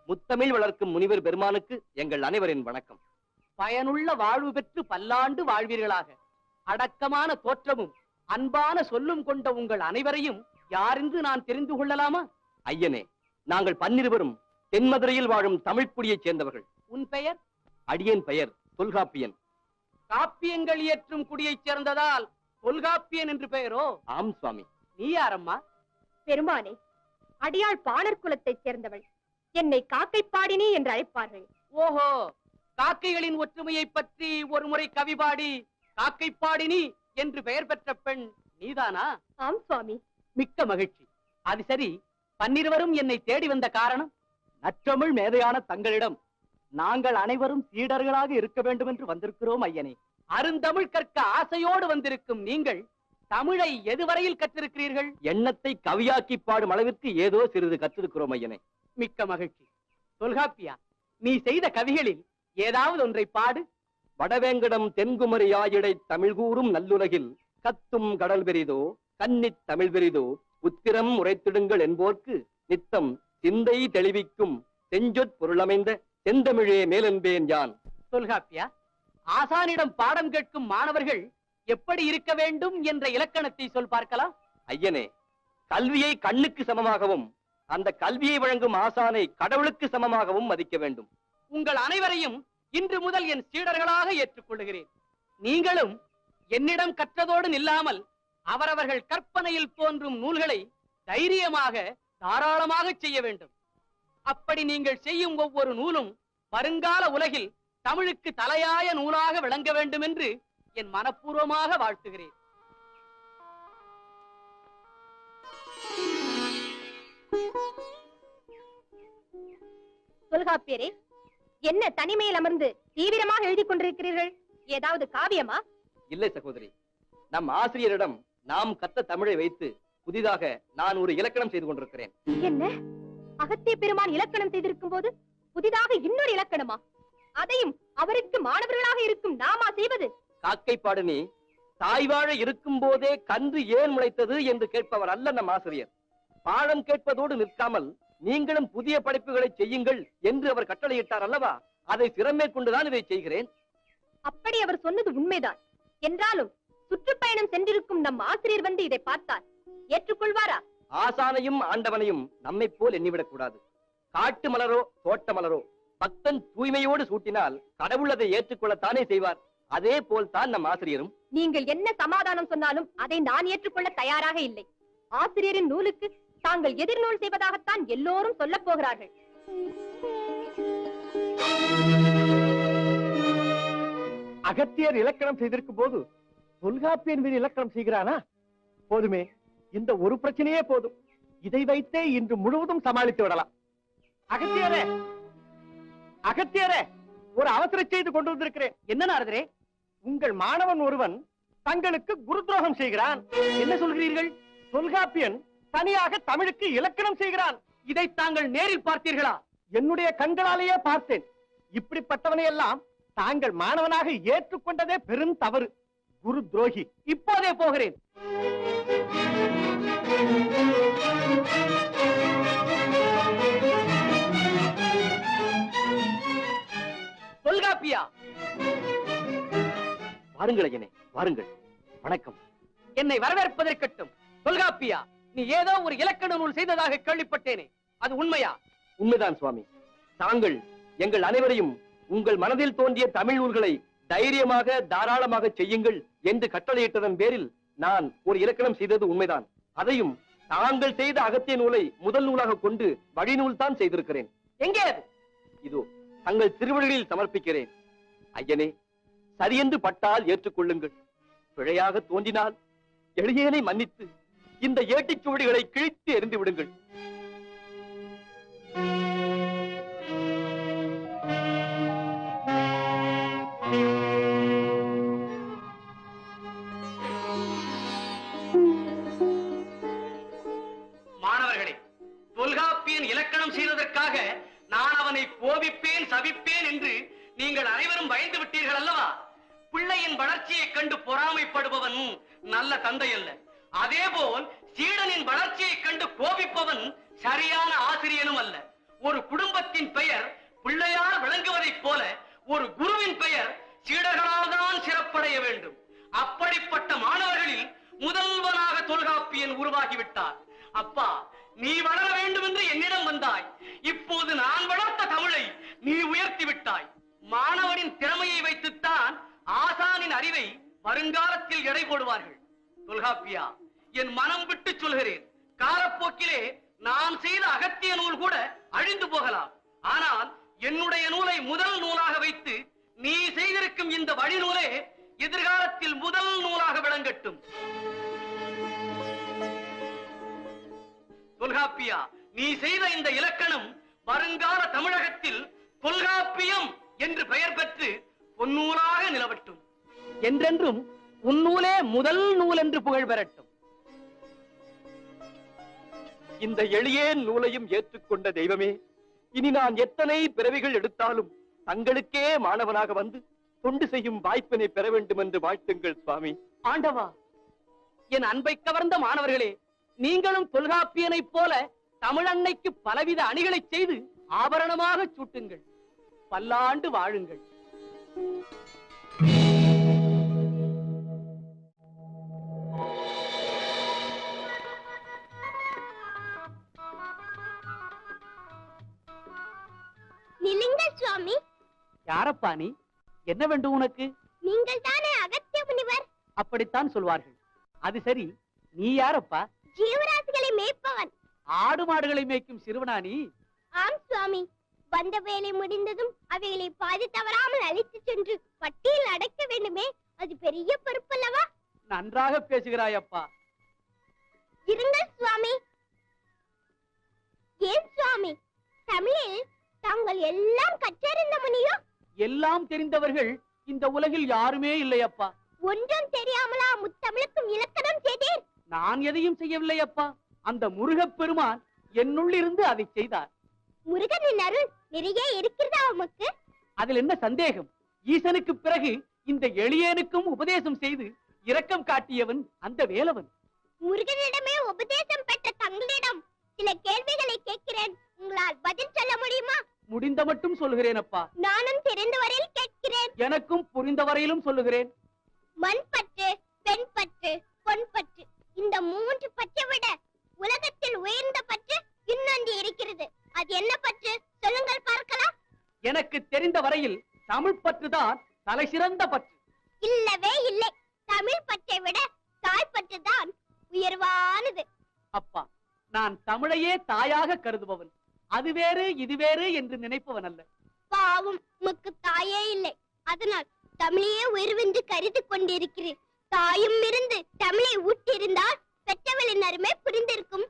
முத்தமிழ் வளர்க்கும் முனிவர் பெருமானுக்கு எங்கள் அனைவரின் வணக்கம். பயனுள்ள வாழ்வு பெற்று பல்லாண்டு வாழ்வீர்களாக. அடக்கமான தோற்றமும் அன்பான சொல்லும் கொண்ட உங்கள் அனைவரையும் யாரென்று நான் தெரிந்து கொள்ளலாமா? ஐயனே, நாங்கள் 12 தென்மதுரையில் வாழும் தமிழ்குடியைச் சேர்ந்தவர்கள். உன் பெயர்? அடியேன் பெயர் தொல்காப்பியன். காப்பியங்கள் இயற்றும் குடியைச் சேர்ந்ததால் தொல்காப்பியன் என்று பெயரோ? ஆம் சுவாமி. நீ யாரம்மா? பெருமானே, அடியாள் பாணர் குலத்தைச் சேர்ந்தவள். என்னை காக்கைப்பாடினி என்று அழைப்பார்கள். ஓஹோ, காக்கைகளின் ஒற்றுமையை பற்றி ஒரு முறை கவி பாடி காக்கைப்பாடினி என்று பெயர் பெற்ற பெண் நீதானா? ஆம் சுவாமி. மிக்க மகிழ்ச்சி. அது சரி, 12 என்னை தேடி வந்த காரணம்? நற்றமிழ் மேதையான தங்களிடம் நாங்கள் அனைவரும் சீடர்களாக இருக்க வேண்டும் என்று வந்திருக்கிறோம் ஐயனே. அருந்தமிழ் கற்க ஆசையோடு வந்திருக்கும் நீங்கள் தமிழை எதுவரையில் கற்றிருக்கிறீர்கள்? எண்ணத்தை கவியாக்கி பாடும் அளவிற்கு ஏதோ சிறிது கற்றிருக்கிறோம் ஐயனே. மிக்க மகிழ்ச்சி. தொல்காப்பியா, நீ செய்த கவிகளில் ஏதாவது ஒன்றை பாடு. வடவேங்கடம் தென்குமரி ஆயிடை தமிழ் கூறும் நல்லுலகில் கத்தும் கடல் பெரிதோ கன்னித் தமிழ் பெரிதோ உத்திரம் உரைத்திடுங்கள் என்போர்க்கு நித்தம் சிந்தை தெளிவிக்கும் செஞ்சொற் பொருளமைந்த செந்தமிழே மேலென்பேன் யான். தொல்காப்பியா, ஆசானிடம் பாடம் கேட்கும் மாணவர்கள் எப்படி இருக்க வேண்டும் என்ற இலக்கணத்தை சொல் பார்க்கலாம். ஐயனே, கல்வியை கண்ணுக்கு சமமாகவும் அந்த கல்வியை வழங்கும் ஆசானை கடவுளுக்கு சமமாகவும் மதிக்க வேண்டும். உங்கள் அனைவரையும் இன்று முதல் என் சீடர்களாக ஏற்றுக்கொள்கிறேன். நீங்களும் என்னிடம் கற்றதோடு நில்லாமல் அவரவர்கள் கற்பனையில் தோன்றும் நூல்களை தைரியமாக தாராளமாக செய்ய வேண்டும். அப்படி நீங்கள் செய்யும் ஒவ்வொரு நூலும் வருங்கால உலகில் தமிழுக்கு தலையாய நூலாக விளங்க வேண்டும் என்று என் மனப்பூர்வமாக வாழ்த்துகிறேன். தொல்காப்பியரே, என்ன தனிமையில் அமர்ந்து தீவிரமாக எழுதி கொண்டிருக்கிறீர்கள்? ஏதாவது காவியமா? இல்லை சகோதரி, நம் ஆசிரியரிடம் நாம் கற்ற தமிழை வைத்து புதிதாக நான் ஒரு இலக்கணம் செய்து கொண்டிருக்கிறேன். என்ன, அகத்திய பெருமான் இலக்கணம் செய்திருக்கும் போது புதிதாக இன்னொரு இலக்கணமா? அதையும் அவருக்கு மாணவர்களாக இருக்கும் நாமா செய்வது? காக்கைப்பாடினி, தாய்வாழ இருக்கும் போதே கன்று ஏன் முளைத்தது என்று கேட்பவர் அல்ல நம் ஆசிரியர். பாடம் கேட்பதோடு நிற்காமல் நீங்களும் புதிய படைப்புகளை செய்யுங்கள் என்று அவர் கட்டளையிட்டார் அல்லவா? அதை சிறமேற்கொண்டுதான் இதை செய்கிறேன். அப்படி அவர் சொன்னது உண்மைதான். என்றாலும் சுற்றுப்பயணம் சென்றிருக்கும் நம் ஆசிரியர் வந்து இதை பார்த்தார், ஏற்றுக்கொள்வாரா? ஆசானையும் ஆண்டவனையும் நம்மை போல் எண்ணிவிடக் கூடாது. காட்டு மலரோ தோட்ட மலரோ பக்தன் தூய்மையோடு சூட்டினால் கடவுள் அதை ஏற்றுக்கொள்ளத்தானே செய்வார். அதே போல்தான் நம் ஆசிரியரும். நீங்கள் என்ன சமாதானம் சொன்னாலும் அதை நான் ஏற்றுக்கொள்ள தயாராக இல்லை. ஆசிரியரின் நூலுக்கு தாங்கள் எதிர்நூல் செய்வதாகத்தான் எல்லோரும் சொல்ல போகிறார்கள். அகத்தியர் இலக்கணம் செய்திருக்கும் போது தொல்காப்பியன் மீது இலக்கணம் செய்கிறானா? போதுமே, இந்த ஒரு பிரச்சனையே போதும். இதை வைத்தே இன்று முழுவதும் சமாளித்து விடலாம். அகத்தியரே, அகத்தியரே, ஒரு அவசர செய்து கொண்டு வந்திருக்கிறேன். என்ன நாரதரே? உங்கள் மாணவன் ஒருவன் தங்களுக்கு குரு துரோகம் செய்கிறான். என்ன சொல்கிறீர்கள்? தொல்காப்பியன் தனியாக தமிழுக்கு இலக்கணம் செய்கிறான். இதை தாங்கள் நேரில் பார்த்தீர்களா? என்னுடைய கண்களாலேயே பார்த்தேன். இப்படிப்பட்டவனை எல்லாம் தாங்கள் மாணவனாக ஏற்றுக்கொண்டதே பெரும் தவறு. குரு துரோகி. இப்போதே போகிறேன். தொல்காப்பியா, வாருங்கள் ஐயனே, வாருங்கள். வணக்கம். என்னை வரவேற்பதற்கட்டும். தொல்காப்பியா, நீ ஏதோ ஒரு இலக்கண நூல் செய்ததாக கேள்விப்பட்டேனே, அது உண்மையா? உண்மைதான் சுவாமி. தாங்கள் எங்கள் அனைவரையும் உங்கள் மனதில் தோன்றிய தமிழ் நூல்களை தைரியமாக தாராளமாக செய்யுங்கள் என்று கட்டளையிட்டதன் பேரில் நான் ஒரு இலக்கணம் செய்தது உண்மைதான். அதையும் தாங்கள் செய்த அகத்திய நூலை முதல் நூலாக கொண்டு வழிநூல் தான் செய்திருக்கிறேன். எங்கே அது? இதோ தங்கள் திருவடிகளில் சமர்ப்பிக்கிறேன். ஐயனே, சரியென்று பட்டால் ஏற்றுக்கொள்ளுங்கள். பிழையாக தோன்றினால் எளியேனை மன்னித்து இந்த ஏட்டிச் சுவடிகளை கிழித்து எறிந்து விடுங்கள். மாணவர்களே, தொல்காப்பியன் இலக்கணம் செய்ததற்காக நான் அவனை கோபிப்பேன் சபிப்பேன் என்று நீங்கள் அனைவரும் பயந்து விட்டீர்கள் அல்லவா? பிள்ளையின் வளர்ச்சியை கண்டு பொறாமைப்படுபவன் நல்ல தந்தை அல்ல. அதேபோல் சீடனின் வளர்ச்சியை கண்டு கோபிப்பவன் சரியான ஆசிரியனும் அல்ல. ஒரு குடும்பத்தின் பெயர் பிள்ளையார் விளங்குவதைப் போல ஒரு குருவின் பெயர் சீடர்களால் தான் சிறப்படைய வேண்டும். அப்படிப்பட்ட மாணவர்களில் முதல்வனாக தொல்காப்பியன் உருவாகிவிட்டார். அப்பா, நீ வளர வேண்டும் என்று என்னிடம் வந்தாய். இப்போது நான் வளர்த்த தமிழை நீ உயர்த்தி விட்டாய். மாணவனின் திறமையை வைத்துத்தான் ஆசானின் அறிவை வருங்காலத்தில் எடை போடுவார்கள். தொல்காப்பியா, என் மனம் விட்டு சொல்கிறேன், காலப்போக்கிலே நான் செய்த அகத்திய நூல் கூட அழிந்து போகலாம். ஆனால் என்னுடைய நூலை முதல் நூலாக வைத்து நீ செய்திருக்கும் இந்த வழிநூலே எதிர்காலத்தில் முதல் நூலாக விளங்கட்டும். தொல்காப்பியா, நீ செய்த இந்த இலக்கணம் வருங்கால தமிழகத்தில் தொல்காப்பியம் என்று பெயர் பெற்று பொன்னூலாக நிலவட்டும். என்றென்றும் உன்னூலே முதல் நூல் என்று புகழ் பெறட்டும். இந்த எளிய நூலையும் ஏற்றுக்கொண்ட தெய்வமே, இனி நான் எத்தனை பிறவிகள் எடுத்தாலும் தங்களுக்கே மாணவனாக வந்து தொண்டு செய்யும் வாய்ப்பினை பெற வேண்டும் என்று வாழ்த்துங்கள் சுவாமி. ஆண்டவா, என் அன்பை கவர்ந்த மாணவர்களே, நீங்களும் தொல்காப்பியனைப் போல தமிழன்னைக்கு பலவித அணிகளை செய்து ஆபரணமாக சூட்டுங்கள். பல்லாண்டு வாழுங்கள். நில்லுங்கள் சுவாமி. யாரப்பா நீ? என்ன வேண்டும் உனக்கு? நீங்கள் தானே அகத்திய முனிவர்? அப்படித்தான் சொல்வார்கள். அது சரி, நீ யாரப்பா? ஜீவராசிகளை மேய்ப்பவன். ஆடு மாடுகளை மேய்க்கும் சிறுவனா நீ? ஆம் சுவாமி. வந்த வேலை முடிந்ததும் அவைகளை பாதி தவறாமல் அழைத்து சென்று பட்டியில் அடைக்க வேண்டுமே, அது பெரிய பொறுப்பல்லவா? நன்றாக பேசுகிறாயப்பா. இருங்கள் சுவாமி. ஏன் சுவாமி, தமிழில் தாங்கள் எல்லாம் கற்றறிந்த முனியோ? எல்லாம் தெரிந்தவர்கள் இந்த உலகில் யாருமே இல்லையப்பா. ஒன்றும் தெரியாமலா முத்தமிழுக்கும் இலக்கணம் செய்தேன்? நான் எதையும் செய்யவில்லையப்பா. அந்த முருகப் பெருமான் என்னுள்ளிருந்து அதை செய்தார். முருகனின் அருள் நிறைய இருக்கிறதா உமக்கு? அதில் என்ன சந்தேகம்? ஈசனுக்கு பிறகு இந்த எளியனுக்கும் உபதேசம் செய்து இரக்கம் காட்டியவன் அந்த வேலவன். முருகனிடமே உபதேசம் பெற்ற தங்களிடம் சில கேள்விகளை கேட்கிறேன். உங்களால் பதில் சொல்ல முடியுமா? முடிந்த மட்டும் சொல்லுகிறேன் அப்பா. நானும் தெரிந்த வரையில் கேட்கிறேன். எனக்கும் புரிந்த வரையிலும் சொல்லுகிறேன். மண் பற்று, பெண் பற்று, பொன் பற்று, இந்த மூன்று பற்றை விட உலகத்தில் உயர்ந்த பற்று இன்னொன்று இருக்கிறது. அது என்ன பற்று? சொல்லுங்கள் பார்க்கலாம். எனக்கு தெரிந்த வரையில் தமிழ் பற்றுதான் தலை சிறந்த பற்று. இல்லவே இல்லை. தமிழ் பற்றை விட தாய் பற்றுதான் உயர்வானது. அப்பா, நான் தமிழையே தாயாக கருதுபவன். அது வேறு இது வேறு என்று நினைப்பவன் அல்ல. பாவம், உமக்கு தாயே இல்லை. அதனால் தமிழையே உயர்வென்று கருதி கொண்டிருக்கிறேன். தாயும் இருந்து தமிழை ஊட்டியிருந்தால் பெற்றவளின் அருமை புரிந்திருக்கும்.